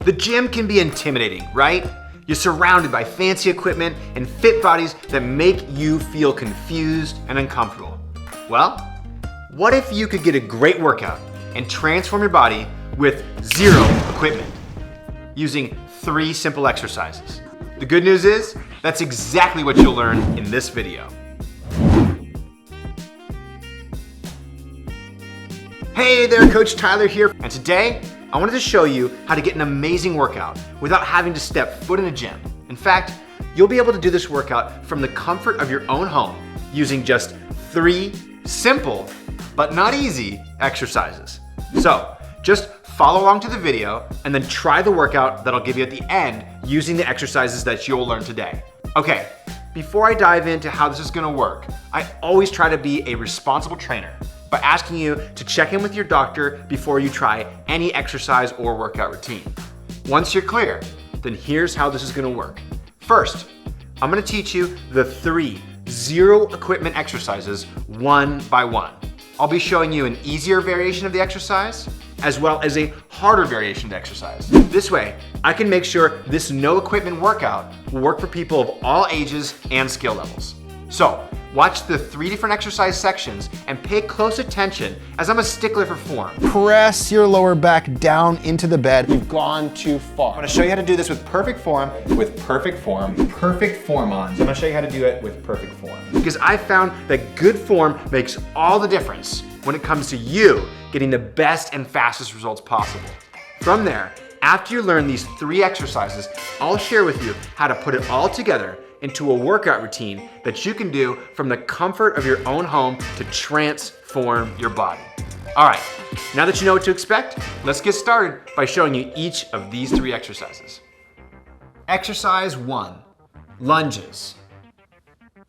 The gym can be intimidating, right? You're surrounded by fancy equipment and fit bodies that make you feel confused and uncomfortable. Well, what if you could get a great workout and transform your body with zero equipment using 3 simple exercises? The good news is, that's exactly what you'll learn in this video. Hey there, Coach Tyler here, and today I wanted to show you how to get an amazing workout without having to step foot in a gym. In fact, you'll be able to do this workout from the comfort of your own home using just 3 simple, but not easy, exercises. So, just follow along to the video and then try the workout that I'll give you at the end using the exercises that you'll learn today. Okay, before I dive into how this is gonna work, I always try to be a responsible trainer by asking you to check in with your doctor before you try any exercise or workout routine. Once you're clear, then here's how this is gonna work. First, I'm gonna teach you the 3 zero equipment exercises one by one. I'll be showing you an easier variation of the exercise as well as a harder variation of the exercise. This way, I can make sure this no equipment workout will work for people of all ages and skill levels. So, watch the 3 different exercise sections and pay close attention as I'm a stickler for form. Press your lower back down into the bed. You've gone too far. I'm gonna show you how to do this with perfect form on. So I'm gonna show you how to do it with perfect form. Because I found that good form makes all the difference when it comes to you getting the best and fastest results possible. From there, after you learn these 3 exercises, I'll share with you how to put it all together into a workout routine that you can do from the comfort of your own home to transform your body. All right, now that you know what to expect, let's get started by showing you each of these 3 exercises. Exercise 1, lunges.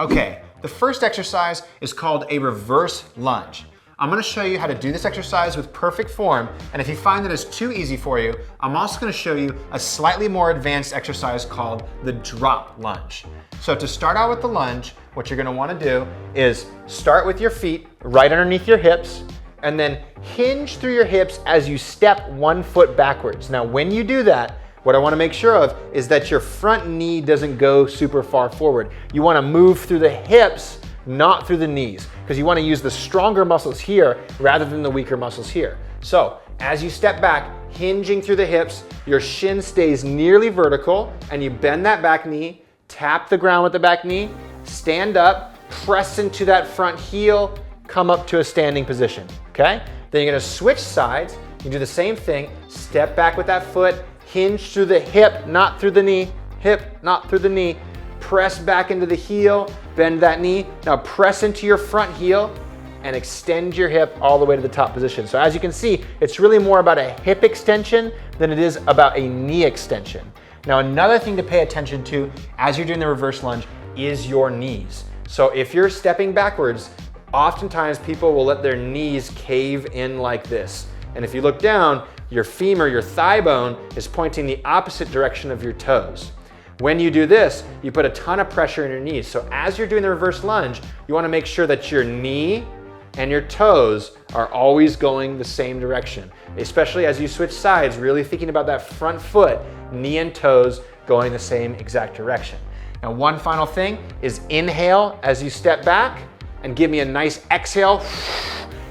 Okay, the first exercise is called a reverse lunge. I'm gonna show you how to do this exercise with perfect form, and if you find that it's too easy for you, I'm also gonna show you a slightly more advanced exercise called the drop lunge. So to start out with the lunge, what you're gonna wanna do is start with your feet right underneath your hips, and then hinge through your hips as you step 1 foot backwards. Now, when you do that, what I wanna make sure of is that your front knee doesn't go super far forward. You wanna move through the hips, not through the knees, because you want to use the stronger muscles here rather than the weaker muscles here. So as you step back, hinging through the hips, your shin stays nearly vertical, and you bend that back knee, tap the ground with the back knee, stand up, press into that front heel, come up to a standing position, okay? Then you're gonna switch sides, you do the same thing, step back with that foot, hinge through the hip, not through the knee, hip, not through the knee, press back into the heel, bend that knee. Now press into your front heel and extend your hip all the way to the top position. So as you can see, it's really more about a hip extension than it is about a knee extension. Now another thing to pay attention to as you're doing the reverse lunge is your knees. So if you're stepping backwards, oftentimes people will let their knees cave in like this. And if you look down, your femur, your thigh bone, is pointing the opposite direction of your toes. When you do this, you put a ton of pressure in your knees. So as you're doing the reverse lunge, you wanna make sure that your knee and your toes are always going the same direction, especially as you switch sides, really thinking about that front foot, knee and toes going the same exact direction. Now, one final thing is inhale as you step back and give me a nice exhale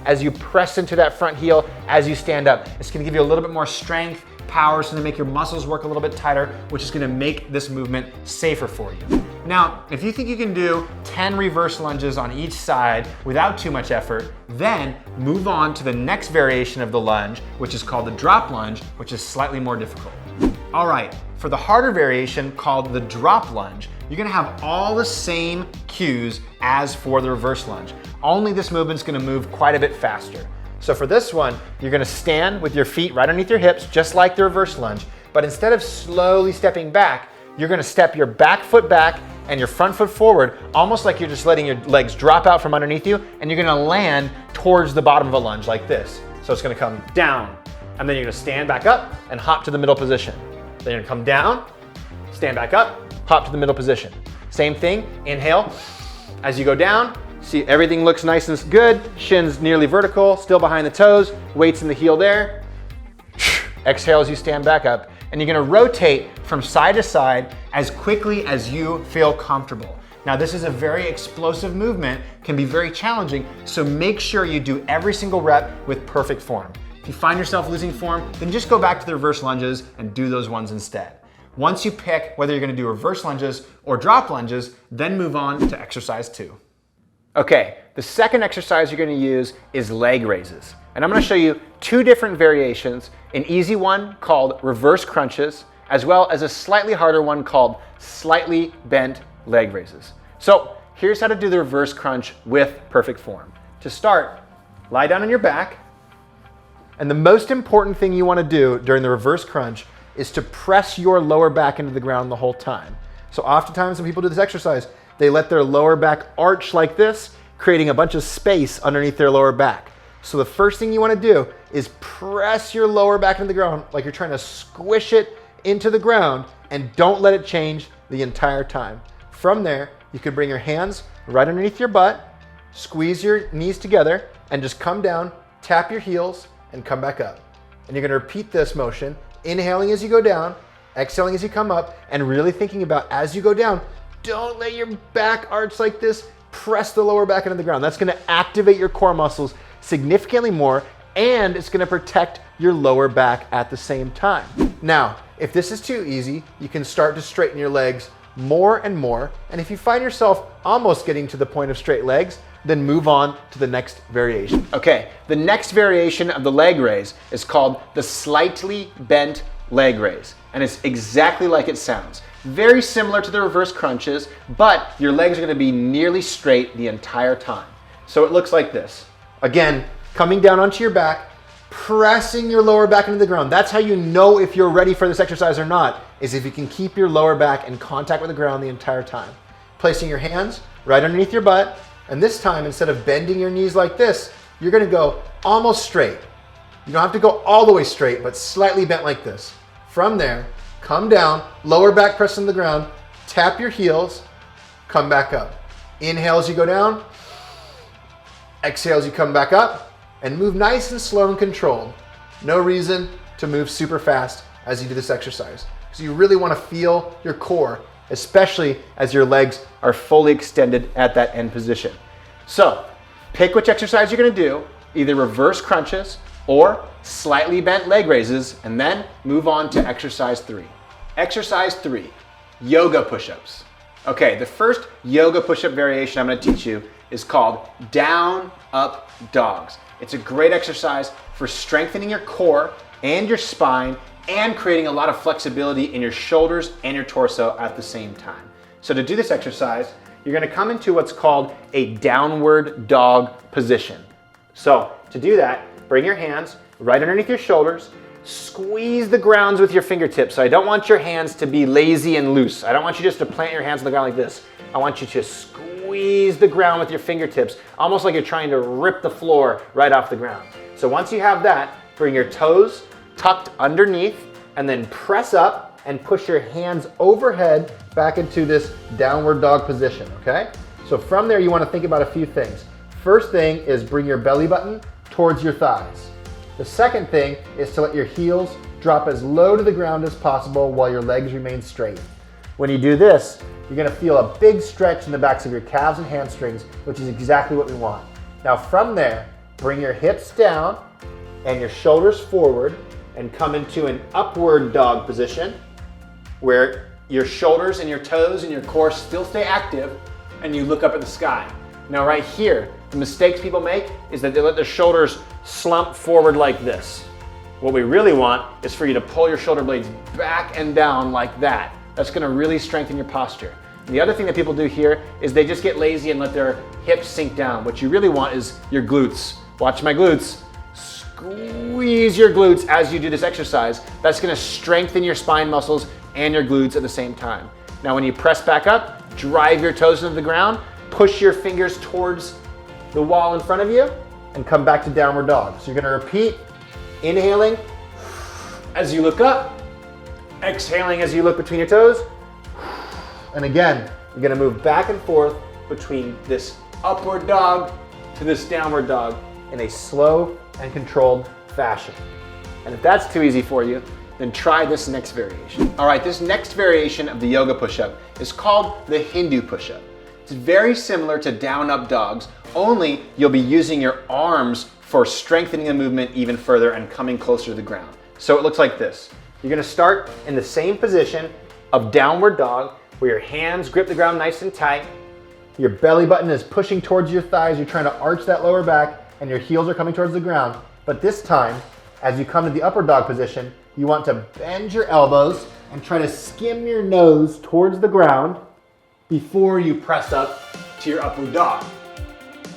as you press into that front heel as you stand up. It's gonna give you a little bit more strength, power, it's gonna make your muscles work a little bit tighter, which is gonna make this movement safer for you. Now, if you think you can do 10 reverse lunges on each side without too much effort, then move on to the next variation of the lunge, which is called the drop lunge, which is slightly more difficult. All right, for the harder variation called the drop lunge, you're gonna have all the same cues as for the reverse lunge, only this movement's gonna move quite a bit faster. So for this one, you're gonna stand with your feet right underneath your hips, just like the reverse lunge, but instead of slowly stepping back, you're gonna step your back foot back and your front foot forward, almost like you're just letting your legs drop out from underneath you, and you're gonna land towards the bottom of a lunge like this. So it's gonna come down, and then you're gonna stand back up and hop to the middle position. Then you're gonna come down, stand back up, hop to the middle position. Same thing, inhale, as you go down, see everything looks nice and good, shins nearly vertical, still behind the toes, weights in the heel there. Exhale as you stand back up, and you're gonna rotate from side to side as quickly as you feel comfortable. Now this is a very explosive movement, can be very challenging, so make sure you do every single rep with perfect form. If you find yourself losing form, then just go back to the reverse lunges and do those ones instead. Once you pick whether you're gonna do reverse lunges or drop lunges, then move on to exercise 2. Okay, the second exercise you're gonna use is leg raises. And I'm gonna show you 2 different variations, an easy one called reverse crunches, as well as a slightly harder one called slightly bent leg raises. So here's how to do the reverse crunch with perfect form. To start, lie down on your back. And the most important thing you wanna do during the reverse crunch is to press your lower back into the ground the whole time. So oftentimes when people do this exercise, they let their lower back arch like this, creating a bunch of space underneath their lower back. So the first thing you wanna do is press your lower back into the ground like you're trying to squish it into the ground, and don't let it change the entire time. From there, you could bring your hands right underneath your butt, squeeze your knees together, and just come down, tap your heels, and come back up. And you're gonna repeat this motion, inhaling as you go down, exhaling as you come up, and really thinking about as you go down, don't let your back arch like this, press the lower back into the ground. That's gonna activate your core muscles significantly more, and it's gonna protect your lower back at the same time. Now, if this is too easy, you can start to straighten your legs more and more, and if you find yourself almost getting to the point of straight legs, then move on to the next variation. Okay, the next variation of the leg raise is called the slightly bent leg raise, and it's exactly like it sounds. Very similar to the reverse crunches, but your legs are gonna be nearly straight the entire time. So it looks like this. Again, coming down onto your back, pressing your lower back into the ground. That's how you know if you're ready for this exercise or not, is if you can keep your lower back in contact with the ground the entire time. Placing your hands right underneath your butt, and this time, instead of bending your knees like this, you're gonna go almost straight. You don't have to go all the way straight, but slightly bent like this. From there, come down, lower back press on the ground, tap your heels, come back up. Inhale as you go down, exhale as you come back up, and move nice and slow and controlled. No reason to move super fast as you do this exercise, because you really wanna feel your core, especially as your legs are fully extended at that end position. So, pick which exercise you're gonna do, either reverse crunches or slightly bent leg raises, and then move on to exercise 3. Exercise 3, yoga push-ups. Okay, the first yoga push-up variation I'm gonna teach you is called down, up, dogs. It's a great exercise for strengthening your core and your spine and creating a lot of flexibility in your shoulders and your torso at the same time. So to do this exercise, you're gonna come into what's called a downward dog position. So to do that, bring your hands right underneath your shoulders, squeeze the grounds with your fingertips. So I don't want your hands to be lazy and loose. I don't want you just to plant your hands on the ground like this. I want you to squeeze the ground with your fingertips, almost like you're trying to rip the floor right off the ground. So once you have that, bring your toes tucked underneath, and then press up and push your hands overhead back into this downward dog position, okay? So from there, you wanna think about a few things. First thing is bring your belly button towards your thighs. The second thing is to let your heels drop as low to the ground as possible while your legs remain straight. When you do this, you're gonna feel a big stretch in the backs of your calves and hamstrings, which is exactly what we want. Now from there, bring your hips down and your shoulders forward and come into an upward dog position where your shoulders and your toes and your core still stay active and you look up at the sky. Now right here, the mistakes people make is that they let their shoulders slump forward like this. What we really want is for you to pull your shoulder blades back and down like that. That's gonna really strengthen your posture. The other thing that people do here is they just get lazy and let their hips sink down. What you really want is your glutes. Watch my glutes. Squeeze your glutes as you do this exercise. That's gonna strengthen your spine muscles and your glutes at the same time. Now when you press back up, drive your toes into the ground, push your fingers towards the wall in front of you, and come back to downward dog. So you're gonna repeat, inhaling as you look up, exhaling as you look between your toes, and again, you're gonna move back and forth between this upward dog to this downward dog in a slow and controlled fashion. And if that's too easy for you, then try this next variation. All right, this next variation of the yoga push-up is called the Hindu push-up. It's very similar to down-up dogs, only you'll be using your arms for strengthening the movement even further and coming closer to the ground. So it looks like this. You're gonna start in the same position of downward dog, where your hands grip the ground nice and tight. Your belly button is pushing towards your thighs. You're trying to arch that lower back and your heels are coming towards the ground. But this time, as you come to the upper dog position, you want to bend your elbows and try to skim your nose towards the ground before you press up to your upward dog.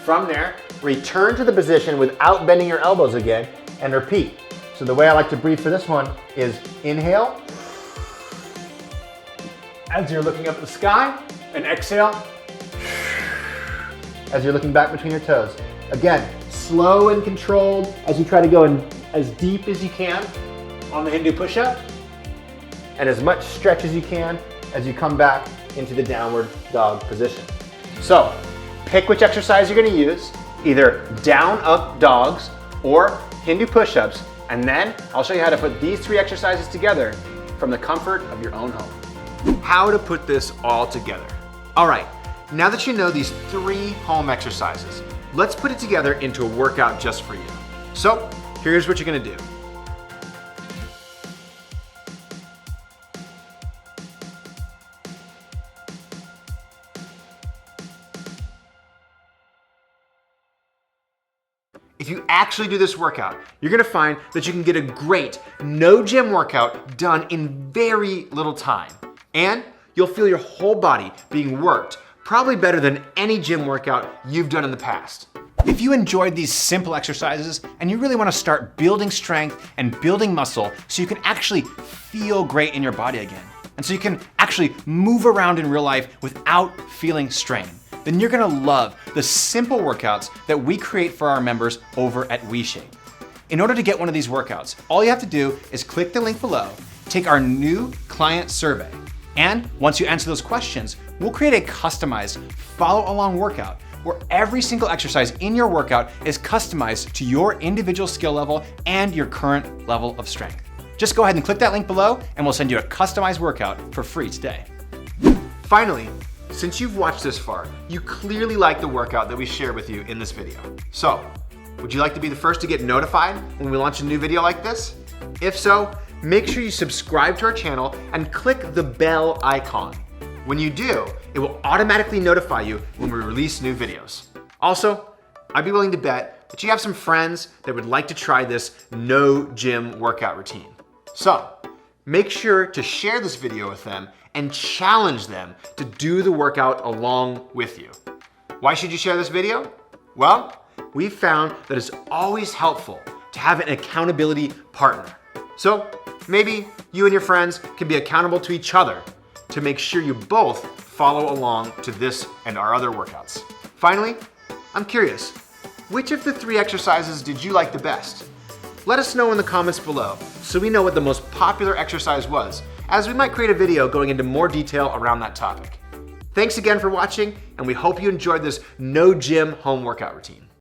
From there, return to the position without bending your elbows again and repeat. So the way I like to breathe for this one is inhale as you're looking up at the sky, and exhale as you're looking back between your toes. Again, slow and controlled as you try to go in as deep as you can on the Hindu push-up, and as much stretch as you can as you come back into the downward dog position. So, pick which exercise you're gonna use, either down-up dogs or Hindu push-ups, and then I'll show you how to put these 3 exercises together from the comfort of your own home. How to put this all together. All right, now that you know these 3 home exercises, let's put it together into a workout just for you. So, here's what you're gonna do. If you actually do this workout, you're gonna find that you can get a great no gym workout done in very little time. And you'll feel your whole body being worked, probably better than any gym workout you've done in the past. If you enjoyed these simple exercises and you really wanna start building strength and building muscle so you can actually feel great in your body again, and so you can actually move around in real life without feeling strain, then you're gonna love the simple workouts that we create for our members over at WeShape. In order to get one of these workouts, all you have to do is click the link below, take our new client survey, and once you answer those questions, we'll create a customized follow-along workout where every single exercise in your workout is customized to your individual skill level and your current level of strength. Just go ahead and click that link below and we'll send you a customized workout for free today. Finally, since you've watched this far, you clearly like the workout that we shared with you in this video. So, would you like to be the first to get notified when we launch a new video like this? If so, make sure you subscribe to our channel and click the bell icon. When you do, it will automatically notify you when we release new videos. Also, I'd be willing to bet that you have some friends that would like to try this no gym workout routine. So, make sure to share this video with them and challenge them to do the workout along with you. Why should you share this video? Well, we found that it's always helpful to have an accountability partner. So maybe you and your friends can be accountable to each other to make sure you both follow along to this and our other workouts. Finally, I'm curious, which of the 3 exercises did you like the best? Let us know in the comments below so we know what the most popular exercise was, as we might create a video going into more detail around that topic. Thanks again for watching, and we hope you enjoyed this no gym home workout routine.